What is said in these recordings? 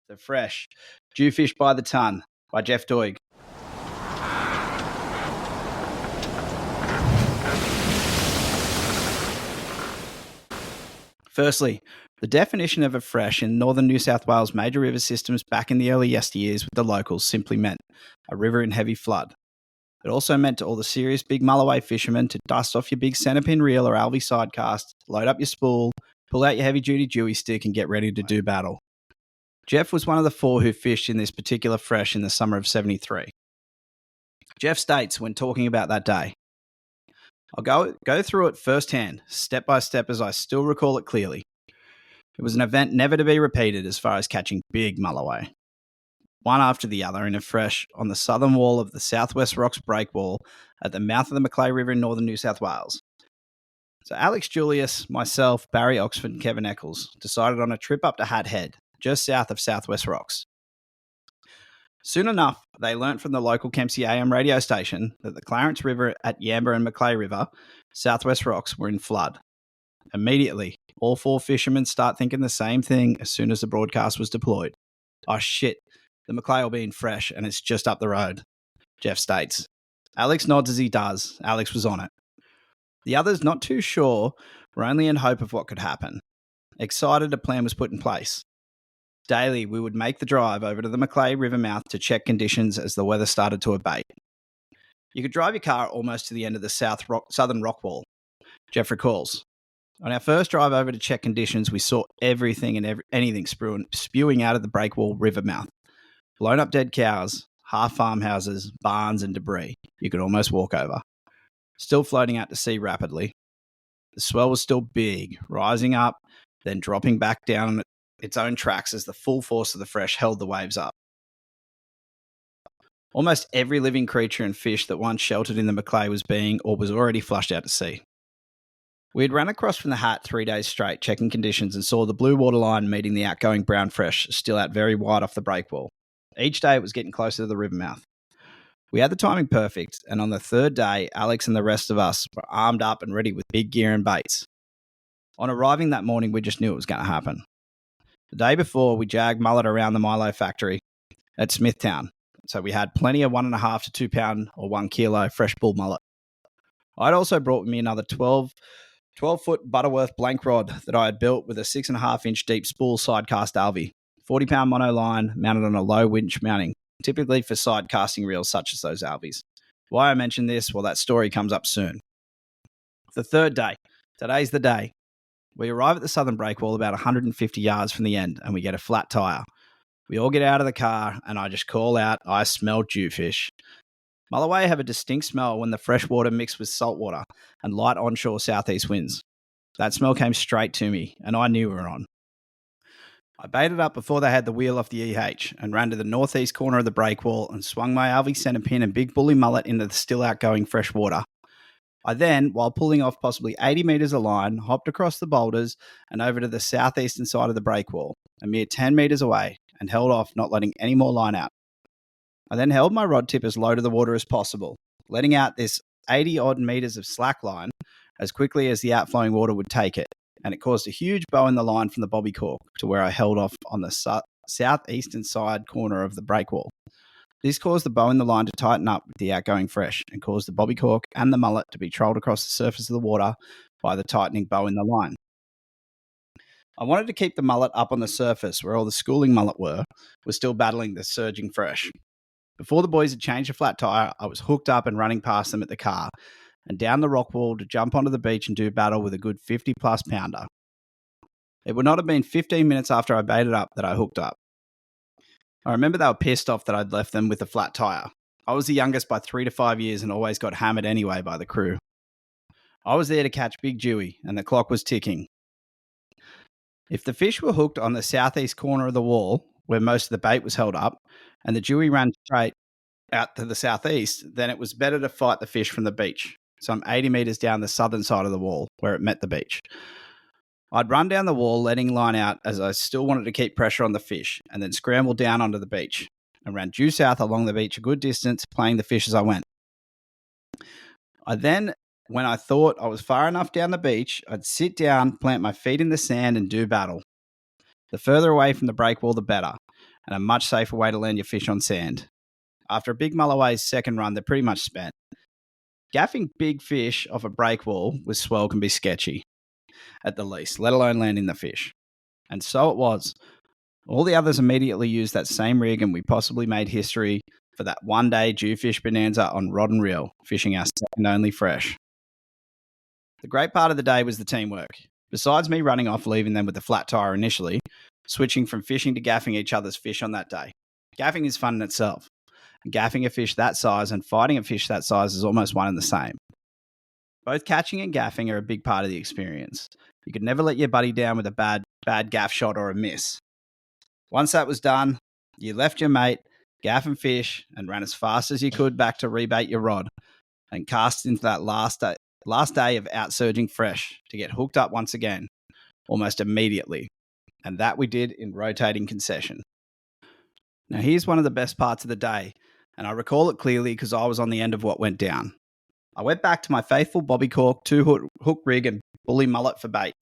The Fresh, Jewfish by the Ton by Geoff Doig. Firstly, the definition of a fresh in northern New South Wales major river systems back in the early yesteryears with the locals simply meant a river in heavy flood. It also meant to all the serious big Mulloway fishermen to dust off your big centerpin reel or alvy sidecast, load up your spool, pull out your heavy-duty Dewey stick and get ready to do battle. Geoff was one of the 4 who fished in this particular fresh in the summer of 73. Geoff states when talking about that day, "I'll go through it firsthand, step by step as I still recall it clearly. It was an event never to be repeated as far as catching big Mulloway. One after the other in a fresh on the southern wall of the Southwest Rocks breakwall at the mouth of the Macleay River in northern New South Wales. So Alex Julius, myself, Barry Oxford and Kevin Eccles decided on a trip up to Hat Head, just south of Southwest Rocks. Soon enough, they learnt from the local Kempsey AM radio station that the Clarence River at Yamba and Macleay River, Southwest Rocks, were in flood. Immediately, all 4 fishermen start thinking the same thing as soon as the broadcast was deployed. Oh shit, the Macleay will be in fresh and it's just up the road," Geoff states. Alex nods as he does. Alex was on it. The others, not too sure, were only in hope of what could happen. Excited, a plan was put in place. Daily, we would make the drive over to the Macleay River mouth to check conditions as the weather started to abate. You could drive your car almost to the end of the southern rock wall, Geoff recalls. On our first drive over to check conditions, we saw everything and anything spewing out of the breakwall river mouth. Blown up dead cows, half farmhouses, barns and debris you could almost walk over. Still floating out to sea rapidly. The swell was still big, rising up, then dropping back down its own tracks as the full force of the fresh held the waves up. Almost every living creature and fish that once sheltered in the Macleay was being or was already flushed out to sea. We had run across from the Hat 3 days straight, checking conditions, and saw the blue water line meeting the outgoing brown fresh still out very wide off the breakwall. Each day it was getting closer to the river mouth. We had the timing perfect, and on the 3rd day, Alex and the rest of us were armed up and ready with big gear and baits. On arriving that morning, we just knew it was going to happen. The day before, we jagged mullet around the Milo factory at Smithtown, so we had plenty of 1.5 to 2 pound or 1 kilo fresh bull mullet. I'd also brought with me another 12-foot Butterworth blank rod that I had built with a 6.5-inch deep spool sidecast alvy, 40-pound mono line mounted on a low winch mounting, typically for side casting reels such as those alvies. Why I mention this? Well, that story comes up soon. The 3rd day. Today's the day. We arrive at the southern breakwall about 150 yards from the end and we get a flat tyre. We all get out of the car and I just call out, "I smell jewfish." Mulloway have a distinct smell when the fresh water mixed with salt water and light onshore southeast winds. That smell came straight to me and I knew we were on. I baited up before they had the wheel off the EH and ran to the northeast corner of the breakwall and swung my alvy centerpin and big bully mullet into the still outgoing fresh water. I then, while pulling off possibly 80 metres of line, hopped across the boulders and over to the southeastern side of the breakwall, a mere 10 metres away, and held off, not letting any more line out. I then held my rod tip as low to the water as possible, letting out this 80-odd metres of slack line as quickly as the outflowing water would take it, and it caused a huge bow in the line from the bobby cork to where I held off on the southeastern side corner of the breakwall. This caused the bow in the line to tighten up with the outgoing fresh and caused the bobby cork and the mullet to be trolled across the surface of the water by the tightening bow in the line. I wanted to keep the mullet up on the surface where all the schooling mullet were still battling the surging fresh. Before the boys had changed the flat tyre, I was hooked up and running past them at the car and down the rock wall to jump onto the beach and do battle with a good 50-plus pounder. It would not have been 15 minutes after I baited up that I hooked up. I remember they were pissed off that I'd left them with a flat tyre. I was the youngest by 3 to 5 years and always got hammered anyway by the crew. I was there to catch Big Dewey and the clock was ticking. If the fish were hooked on the southeast corner of the wall, where most of the bait was held up, and the Dewey ran straight out to the southeast, then it was better to fight the fish from the beach. So I'm 80 metres down the southern side of the wall, where it met the beach. I'd run down the wall, letting line out as I still wanted to keep pressure on the fish, and then scramble down onto the beach, and ran due south along the beach a good distance, playing the fish as I went. I then, when I thought I was far enough down the beach, I'd sit down, plant my feet in the sand, and do battle. The further away from the breakwall, the better, and a much safer way to land your fish on sand. After a big Mulloway's second run, they're pretty much spent. Gaffing big fish off a break wall with swell can be sketchy, at the least, let alone landing the fish. And so it was. All the others immediately used that same rig, and we possibly made history for that one-day jewfish bonanza on rod and reel, fishing our second only fresh. The great part of the day was the teamwork. Besides me running off, leaving them with the flat tire initially, switching from fishing to gaffing each other's fish on that day. Gaffing is fun in itself. Gaffing a fish that size and fighting a fish that size is almost one and the same. Both catching and gaffing are a big part of the experience. You could never let your buddy down with a bad gaff shot or a miss. Once that was done, you left your mate, gaff and fish, and ran as fast as you could back to rebait your rod and cast into that last day of outsurging fresh to get hooked up once again, almost immediately. And that we did in rotating concession. Now here's one of the best parts of the day, and I recall it clearly because I was on the end of what went down. I went back to my faithful bobby cork, 2-hook rig, and bully mullet for bait.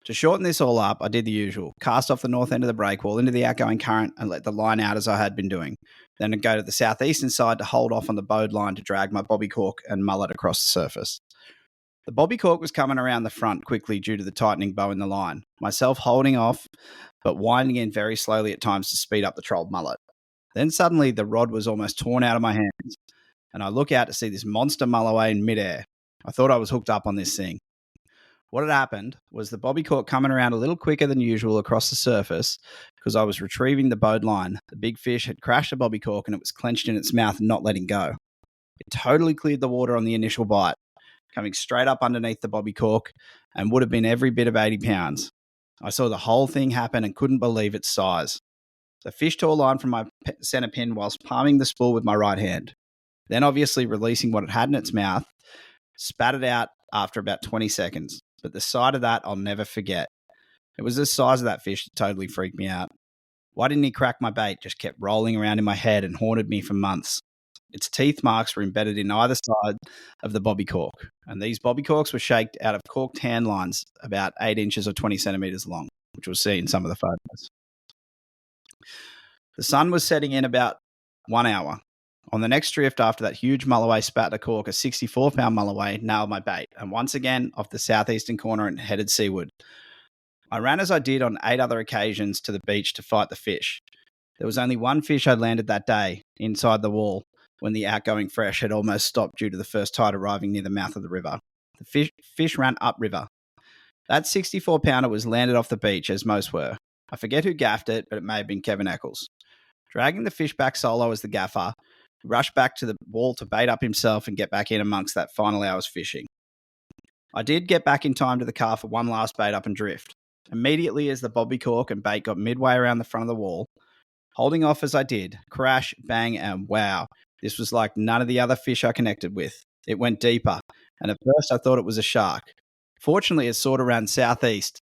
To shorten this all up, I did the usual. Cast off the north end of the breakwall into the outgoing current and let the line out as I had been doing. Then I'd go to the southeastern side to hold off on the bowed line to drag my bobby cork and mullet across the surface. The bobby cork was coming around the front quickly due to the tightening bow in the line, myself holding off but winding in very slowly at times to speed up the trolled mullet. Then suddenly the rod was almost torn out of my hands, and I look out to see this monster Mulloway in midair. I thought I was hooked up on this thing. What had happened was the bobby cork coming around a little quicker than usual across the surface because I was retrieving the bowed line. The big fish had crashed the bobby cork and it was clenched in its mouth and not letting go. It totally cleared the water on the initial bite, coming straight up underneath the bobby cork and would have been every bit of 80 pounds. I saw the whole thing happen and couldn't believe its size. The fish tore a line from my center pin whilst palming the spool with my right hand. Then obviously releasing what it had in its mouth, spat it out after about 20 seconds. But the sight of that I'll never forget. It was the size of that fish that totally freaked me out. Why didn't he crack my bait? Just kept rolling around in my head and haunted me for months. Its teeth marks were embedded in either side of the bobby cork, and these bobby corks were shaped out of corked hand lines about 8 inches or 20 centimetres long, which we'll see in some of the photos. The sun was setting in about 1 hour. On the next drift after that huge Mulloway spat the cork, a 64-pound Mulloway nailed my bait, and once again off the southeastern corner and headed seaward. I ran as I did on 8 other occasions to the beach to fight the fish. There was only one fish I'd landed that day, inside the wall, when the outgoing fresh had almost stopped due to the first tide arriving near the mouth of the river. The fish ran upriver. That 64-pounder was landed off the beach, as most were. I forget who gaffed it, but it may have been Kevin Eccles. Dragging the fish back solo as the gaffer, he rushed back to the wall to bait up himself and get back in amongst that final hour's fishing. I did get back in time to the car for one last bait up and drift. Immediately as the bobby cork and bait got midway around the front of the wall, holding off as I did, crash, bang, and wow, this was like none of the other fish I connected with. It went deeper, and at first I thought it was a shark. Fortunately, it soared around east-southeast,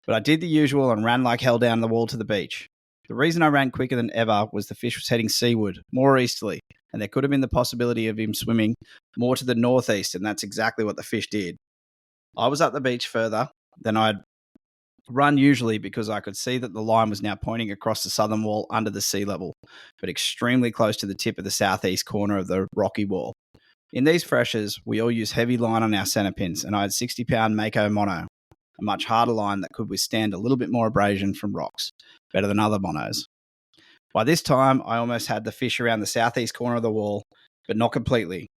but I did the usual and ran like hell down the wall to the beach. The reason I ran quicker than ever was the fish was heading seaward, more easterly, and there could have been the possibility of him swimming more to the northeast, and that's exactly what the fish did. I was up the beach further than I'd run usually because I could see that the line was now pointing across the southern wall under the sea level, but extremely close to the tip of the southeast corner of the rocky wall. In these freshers, we all use heavy line on our center pins, and I had 60-pound Mako mono, a much harder line that could withstand a little bit more abrasion from rocks, better than other monos. By this time, I almost had the fish around the southeast corner of the wall, but not completely.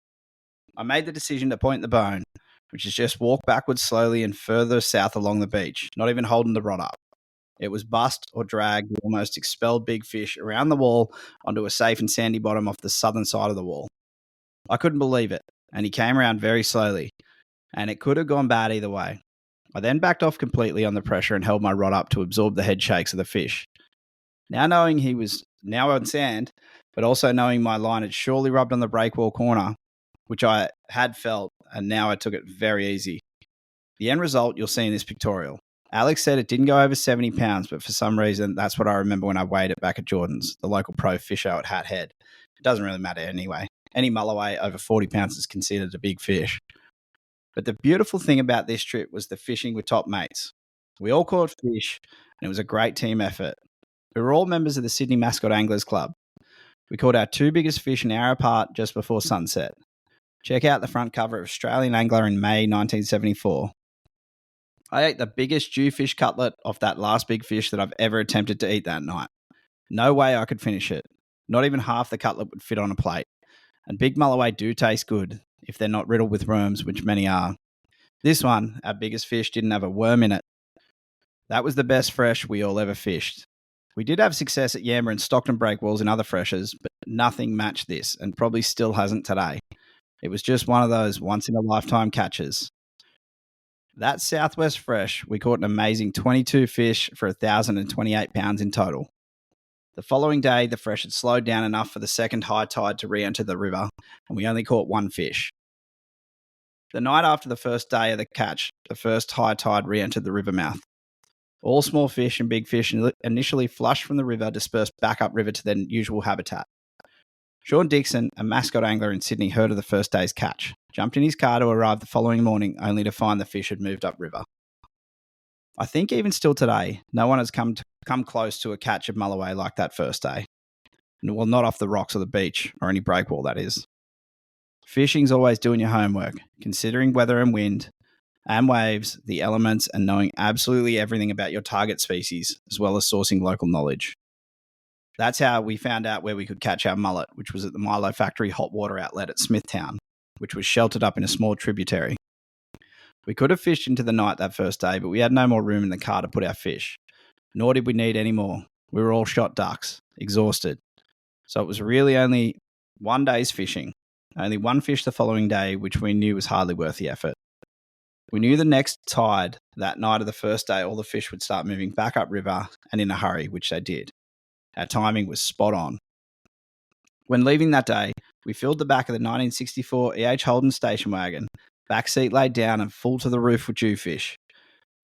I made the decision to point the bone, which is just walk backwards slowly and further south along the beach, not even holding the rod up. It was bust or dragged the almost expelled big fish around the wall onto a safe and sandy bottom off the southern side of the wall. I couldn't believe it, and he came around very slowly, and it could have gone bad either way. I then backed off completely on the pressure and held my rod up to absorb the head shakes of the fish. Now knowing he was now on sand, but also knowing my line had surely rubbed on the breakwall corner, which I had felt, and now I took it very easy. The end result you'll see in this pictorial. Alex said it didn't go over 70 pounds, but for some reason, that's what I remember when I weighed it back at Jordan's, the local pro fish show at Hat Head. It doesn't really matter anyway. Any Mulloway over 40 pounds is considered a big fish. But the beautiful thing about this trip was the fishing with top mates. We all caught fish, and it was a great team effort. We were all members of the Sydney Mascot Anglers Club. We caught our two biggest fish an hour apart just before sunset. Check out the front cover of Australian Angler in May 1974. I ate the biggest jewfish cutlet off that last big fish that I've ever attempted to eat that night. No way I could finish it. Not even half the cutlet would fit on a plate. And big Mulloway do taste good, if they're not riddled with worms, which many are. This one, our biggest fish, didn't have a worm in it. That was the best fresh we all ever fished. We did have success at Yamba and Stockton breakwalls and other freshers, but nothing matched this, and probably still hasn't today. It was just one of those once-in-a-lifetime catches. That Southwest fresh, we caught an amazing 22 fish for 1,028 pounds in total. The following day, the fresh had slowed down enough for the second high tide to re-enter the river, and we only caught one fish. The night after the first day of the catch, the first high tide re-entered the river mouth. All small fish and big fish initially flushed from the river dispersed back upriver to their usual habitat. Sean Dixon, a mascot angler in Sydney, heard of the first day's catch, jumped in his car to arrive the following morning only to find the fish had moved upriver. I think even still today, no one has come close to a catch of Mulloway like that first day. Well, not off the rocks or the beach, or any breakwall, that is. Fishing's always doing your homework, considering weather and wind, and waves, the elements, and knowing absolutely everything about your target species, as well as sourcing local knowledge. That's how we found out where we could catch our mullet, which was at the Milo Factory hot water outlet at Smithtown, which was sheltered up in a small tributary. We could have fished into the night that first day, but we had no more room in the car to put our fish. Nor did we need any more. We were all shot ducks, exhausted. So it was really only one day's fishing. Only one fish the following day, which we knew was hardly worth the effort. We knew the next tide, that night of the first day, all the fish would start moving back upriver and in a hurry, which they did. Our timing was spot on. When leaving that day, we filled the back of the 1964 E.H. Holden station wagon, back seat laid down and full to the roof with jewfish.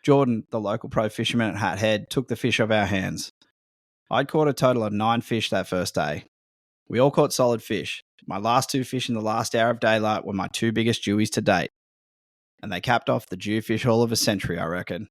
Jordan, the local pro fisherman at Hat Head, took the fish off our hands. I'd caught a total of 9 fish that first day. We all caught solid fish. My last 2 fish in the last hour of daylight were my 2 biggest jewies to date. And they capped off the jewfish haul of a century, I reckon.